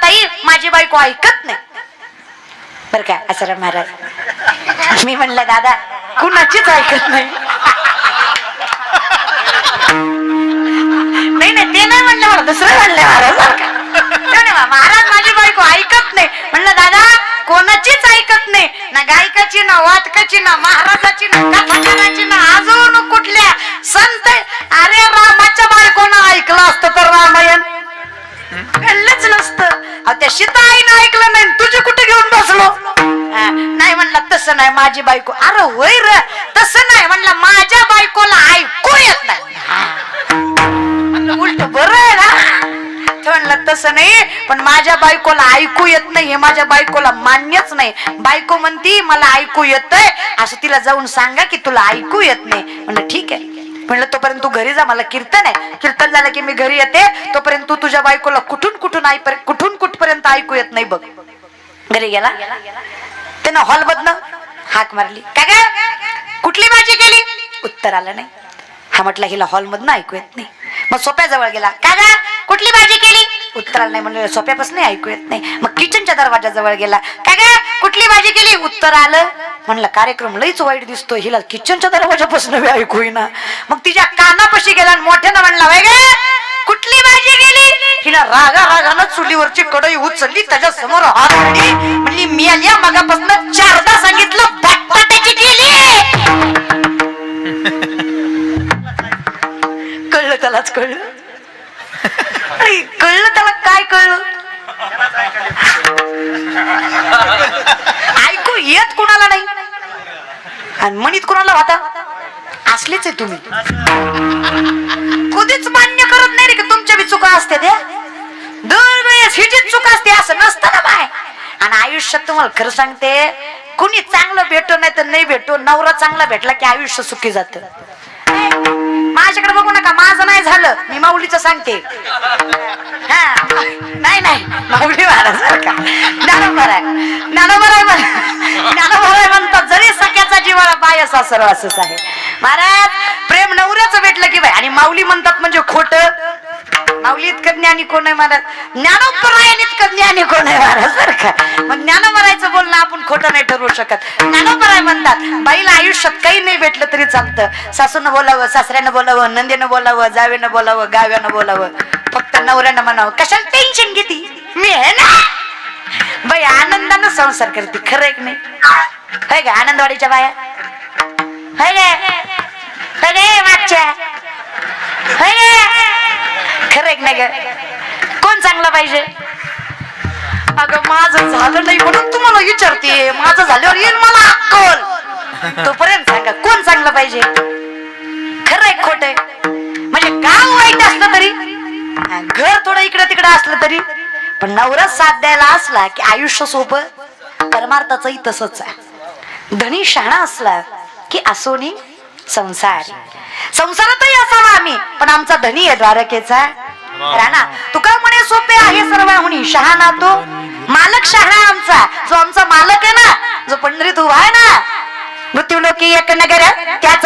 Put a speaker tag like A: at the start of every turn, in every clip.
A: ताई माझी बायको ऐकत नाही बर का आसाराम महाराज. मी म्हणलं दादा कुणाचीच ऐकत नाही. नाही नाही ते नाही म्हणलं, मला दुसरं म्हणलं महाराज. महाराज माझी बायको ऐकत नाही. म्हणलं दादा कोणाचीच ऐकत नाही, ना गायकाची ना वादकाची ना महाराजाची ना कथाकाराची ना अजून कुठल्या संत. अरे रामाच्या बायकोनं ऐकलं असतं तर रामायण घडलंच नसतं. त्या सीताईनं ऐकलं नाही, तुझी कुठे घेऊन बसलो. नाही म्हणलं तसं नाही माझी बायको. अरे होय र तसं नाही म्हणलं, माझ्या बायकोला ऐकू येत नाही. उलट बरं आहे ना. म्हणलं तसं नाही, पण माझ्या बायकोला ऐकू येत नाही हे माझ्या बायकोला मान्यच नाही. बायको म्हणती मला ऐकू येतंय, असं तिला जाऊन सांगा की तुला ऐकू येत नाही. म्हणलं ठीक आहे. म्हणलं तोपर्यंत तू घरी जा, मला कीर्तन आहे, कीर्तन झालं की मी घरी येते. तोपर्यंत तू तुझ्या बायकोला कुठून कुठपर्यंत ऐकू येत नाही बघ. घरी गेला, त्यानं हॉल मधनं हाक मारली, काय काय कुठली भाजी केली, उत्तर आलं नाही. हा म्हटलं हिला हॉल मधनं ऐकू येत नाही. मग सोप्याजवळ गेला, काय काय कुठली भाजी केली, उत्तर आलं नाही. म्हणलं सोप्यापासून ऐकू येत नाही. मग किचनच्या दरवाजाजवळ गेला, काय काय कुठली भाजी केली, उत्तर आलं. म्हणलं कार्यक्रम लईच वाईट दिसतोय, हिला किचनच्या दरवाजापासून ऐकू येईना. मग तिच्या कानापाशी गेला आणि मोठ्यानं म्हणला, वैगे कुठली भाजी गेली. हिला रागानं चुलीवरची कढई उचलली, त्याच्या समोर हात जोडली, म्हणली मी आली मगापासून 4दा सांगितलं बटाट्याची केली. कळलं त्यालाच कळलं. कळलं त्याला काय कळलं. ऐकू येत कुणाला नाही आणि म्हणीत कुणाला होता. असलेच आहे तुम्ही. कधीच मान्य करत नाही रे की तुमच्या बी चुका असते. त्या दरवेळेस हिचीच चूक असते असं नसतं ना बाय. आणि आयुष्यात तुम्हाला खरं सांगते, कुणी चांगलं भेटो नाही तर नाही भेटो, नवरा चांगला भेटला की आयुष्य सुखी जात. माझ्याकडे बघू नका, माझं नाही झालं, मी माऊलीचं सांगते. हा नाही नाही माऊली महाराज का ज्ञानोबा आहे म्हणतात, जरी सख्याचा जीवाला बाय सासर असंच आहे महाराज. प्रेम नवऱ्याचं भेटलं की बाय. आणि माऊली म्हणतात म्हणजे खोटं. माऊली इतकं ज्ञानी कोण आहे महाराज, ज्ञानोबरायन इतकं ज्ञानी कोण आहे महाराज बरं का. मग ज्ञानोबरायचं बोलणं आपण खोटं नाही ठरवू शकत. ज्ञानोबराय म्हणतात बाईला आयुष्यात काही नाही भेटलं तरी चालतं, सासूनं बोलावं, सासऱ्यानं बोलावं, नंदेनं बोलावं, जावेनं बोलावं, गाव्यानं बोलावं, फक्त नवऱ्यानं म्हणावं कशाला टेन्शन घेती मी आहे ना. बाई आनंदानं संसार करते, खरं एक नाही है का. आनंदवाडीच्या बाया मागच्या खरं एक नाही ग. कोण चांगला पाहिजे. अगं माझं झालं नाही म्हणून तुम्हाला विचारते, माझं झाल्यावर येईल मला अक्कल. तोपर्यंत सांगा कोण चांगलं पाहिजे. खरं एक खोट आहे. म्हणजे गाव वाईट असलं तरी, घर थोडं इकडे तिकडे असलं तरी, पण नवरा साथ द्यायला असला की आयुष्य सोपं. परमार्थाचंही तसंच आहे. धनी शहाणा असला की असोनी संसार. संसारातही असावा आम्ही, पण आमचा धनी आहे द्वारकेचा राणा. तुका म्हणे सोपे आहे सर्वाहुनी शहाणा तो मालक शहाणा आमचा. जो आमचा मालक आहे ना, जो पंढरीत उभा आहे ना, मृत्यूलोकी एक नगर त्याच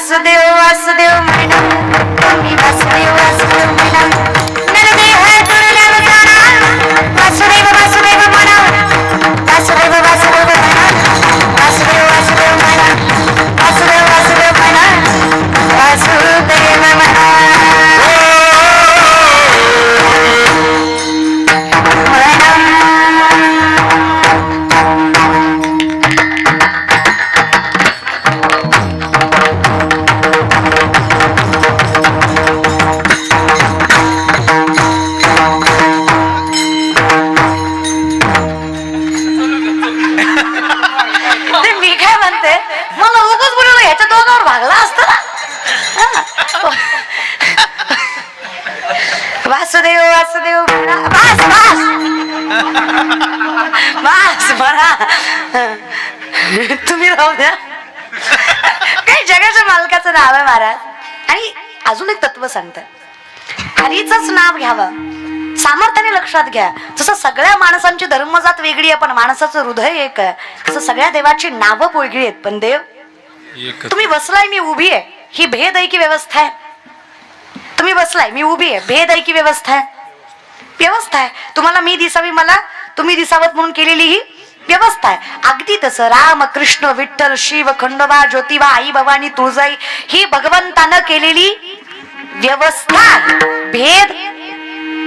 A: वासुदेव वासुदेव म्हणा मी वासुदेव वासुदेव म्हणा नरदेह दुर्लभ जाणा वासुदेव वासुदेव म्हणा वासुदेव वासुदेव म्हणा वासुदेव वासुदेव म्हणा वासुदेव वासुदेव म्हणा वासुदेव म्हणा वासुदेव वासुदेव बस बस म्हणा तुम्ही राहू द्या काही जगाच्या मालकाचं नाव आहे महाराज. आणि अजून एक तत्व सांगतात हरीचंच नाव घ्यावं सामर्थ्याने लक्षात घ्या. जसं सगळ्या माणसांची धर्मजात वेगळी आहे पण माणसाचं हृदय एक आहे तसं सगळ्या देवाची नावं वेगळी आहेत पण देव तुम्ही बसलाय मी उभी आहे ही भेद आहे की व्यवस्था आहे. तुम्ही बसलाय मी उभी आहे भेद आहे की व्यवस्था आहे. व्यवस्था आहे. तुम्हाला मी दिसावी मला तुम्ही दिसावत म्हणून केलेली ही व्यवस्था आहे. अगदी तसं राम कृष्ण विठ्ठल शिव खंडोबा ज्योतिबा आई भवानी तुळजाई ही भगवंतानं केलेली व्यवस्था. भेद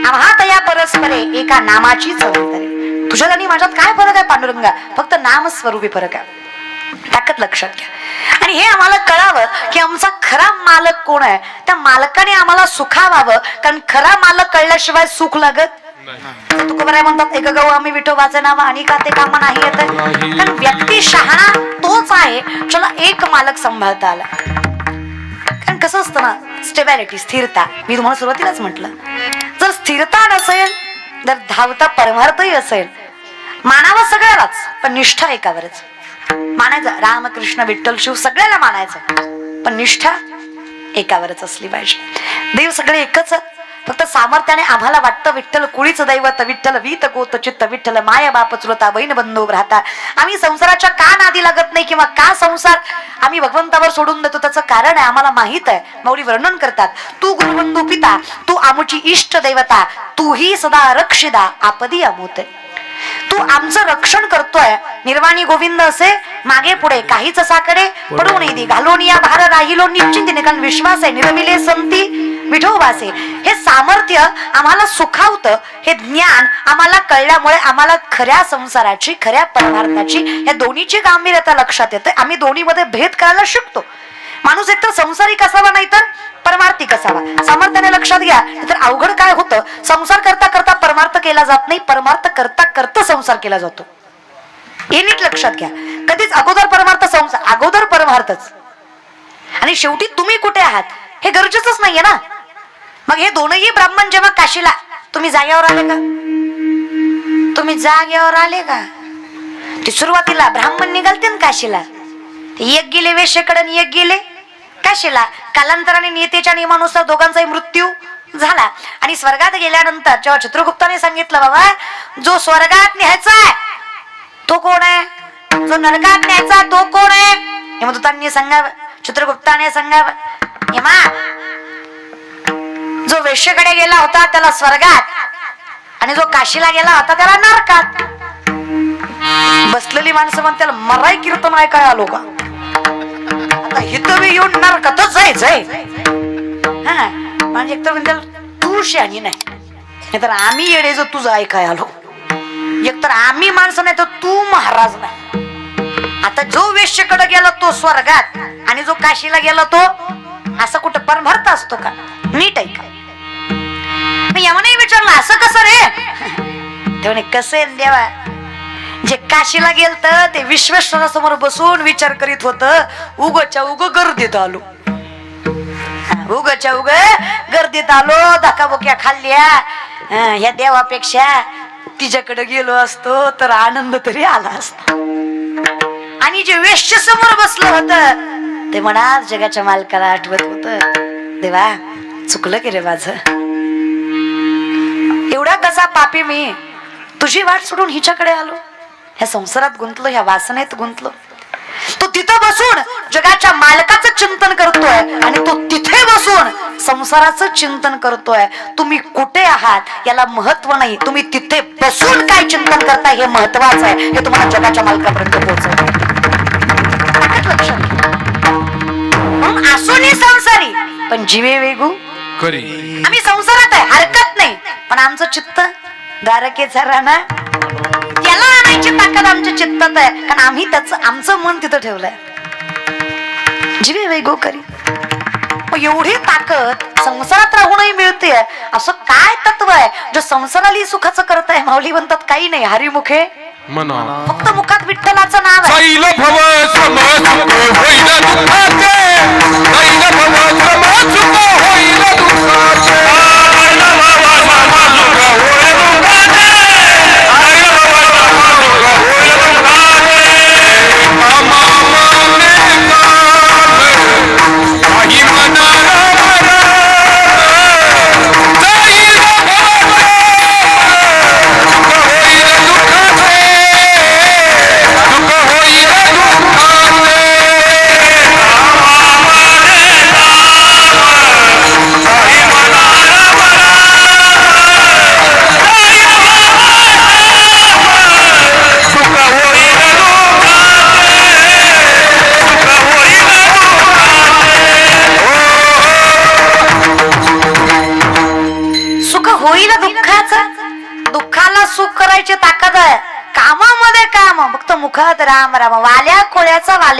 A: आम्हात या परस्परे एका नामाचीच अंतरे. तुझ्यात आणि माझ्यात काय फरक आहे पांडुरंगा फक्त नामस्वरूपी फरक आहे. ताकद लक्षात घ्या. आणि हे आम्हाला कळावं की आमचा खरा मालक कोण आहे. त्या मालकाने आम्हाला सुखावावं कारण खरा मालक कळल्याशिवाय सुख लागत तुकोबाराय म्हणतात एक गहू आम्ही विठोबाचे नाव आणि का ते कामा नाही येत कारण व्यक्ती शहाणा तोच आहे ज्याला एक मालक सांभाळता आला. कारण कसं असतं ना स्टेबिलिटी स्थिरता मी तुम्हाला सुरुवातीलाच म्हटलं जर स्थिरता नसेल जर धावता परमार्थही असेल मानावं सगळ्यालाच पण निष्ठा एकावरच मानायचं. राम कृष्ण विठ्ठल शिव सगळ्याला मानायचं पण निष्ठा एकावरच असली पाहिजे. देव सगळे एकच फक्त सामर्थ्याने आम्हाला वाटतं विठ्ठल कुळीच दैवत विठ्ठल वीत गोत चित्त विठ्ठल माया बाप चुलता बहीण बंधू राहता. आम्ही संसाराच्या का नादी लागत नाही किंवा का संसार आम्ही भगवंतावर सोडून देतो त्याचं कारण आहे आम्हाला माहित आहे. माऊली वर्णन करतात तू गुरुबंधू पिता तू आमुची इष्ट देवता तूही सदा रक्षिदा आपदी अमोते. तू आमचं रक्षण करतोय निर्वाणी गोविंद असे मागे पुढे काहीच साकडे पडू नये दे घालून या भार राहिलो निश्चिंतीने कारण विश्वास आहे निर्मिले संती विठोबासे. हे सामर्थ्य आम्हाला सुखावतं हे ज्ञान आम्हाला कळल्यामुळे आम्हाला खऱ्या संसाराची खऱ्या परमार्थाची या दोन्हीची गांभीर्यता लक्षात येते. आम्ही दोन्ही मध्ये भेद करायला शिकतो. माणूस एकतर संसारिक असावा नाही तर परमार्थिक असावा. सामर्थ्याने लक्षात घ्या तर अवघड काय होतं संसार करता करता परमार्थ केला जात नाही परमार्थ करता करता संसार केला जातो. हे नीट लक्षात घ्या. कधीच अगोदर परमार्थ संसार अगोदर परमार्थच आणि शेवटी तुम्ही कुठे आहात हे गरजेचंच नाहीये ना. मग हे दोनही ब्राह्मण जेव्हा काशीला तुम्ही जागेवर आले का तुम्ही जागेवर आले का ते सुरुवातीला ब्राह्मण निघालते ना काशीला एक गेले वेश्येकडे आणि एक गेले काशीला. कालांतराने नियतीच्या नियमानुसार दोघांचाही मृत्यू झाला आणि स्वर्गात गेल्यानंतर जेव्हा चित्रगुप्ताने सांगितलं बाबा जो स्वर्गात न्यायचा तो कोण आहे जो नरकात न्यायचा तो कोण आहे यमदूतांनी सांगावं चित्रगुप्ताने सांगावं यमा जो वेश्येकडे गेला होता त्याला स्वर्गात आणि जो काशीला गेला होता त्याला नरकात. बसलेली माणसं म्हणतात मराई कीर्तन ऐकाय आलो का आता हिथं येऊन नरकातच जायचंय. हा म्हणजे एकतर म्हणजे तू शानी नाही तर आम्ही येडे जो तुझं ऐकाय आलो एकतर आम्ही माणसं नाही तर तू महाराज नाही. आता जो वेश्येकडे गेला तो स्वर्गात आणि जो काशीला गेला तो असं कुठं परमार्थ असतो का. नीट ऐका. मी यामने विचारलं असं कसं रे तेव्हा कसं देवा जे काशीला गेलत ते विश्वेश्वरासमोर बसून विचार करीत होत उगच्या उग गर्दीत आलो उगच्या उग गर्दीत आलो धकाबुक्या खाल्ल्या ह्या देवापेक्षा तिच्याकडे गेलो असतो तर आनंद तरी आला असता. आणि जे वेश्य समोर बसलं होत ते म्हणा जगाच्या मालकाला आठवत होत देवा चुकलं की रे माझं एवढा कसा पापी मी तुझी वाट सोडून हिच्याकडे आलो ह्या संसारात गुंतलो ह्या वासनेत गुंतलो. तो तिथं बसून जगाच्या मालकाचं चिंतन करतोय आणि तो तिथे बसून संसाराचं चिंतन करतोय. तुम्ही कुठे आहात याला महत्व नाही, तुम्ही तिथे बसून काय चिंतन करताय हे महत्वाचं आहे. हे तुम्हाला जगाच्या मालकापर्यंत पोहोचवतं. लक्षात घ्या. म्हणून असूनही संसारी पण जीवे वेगू
B: खरी.
A: आम्ही संसारात आहे, हरकत नाही, पण आमचं चित्त द्वारकेचा राणा त्याला आणायची ताकद आमच्या चित्तात आहे. कारण आम्ही आमचं मन तिथं ठेवलंय. जीवे वेगो करी. एवढी ताकद संसारात राहूनही मिळते. असं काय तत्व आहे जो संसाराला सुखाचं करताय? माऊली म्हणतात काही नाही, हरिमुखे
B: म्हणा
A: फक्त मुखात विठ्ठलाचं नाव आहे.
B: साईला भव श्रम सुख होईल दुःखाचे, साईला भव श्रम सुख होईल दुःखाचे, साईला भव श्रम सुख होईल दुःखाचे, साईला भव श्रम सुख होईल दुःखाचे. मामा माने काम काही मनाला
A: होईल दुःखाचं. दुःखाला सुख करायची ताकद आहे. कामामध्ये काम, फक्त मुखात राम राम. वाल्या कोळ्याचा वाल्मिकी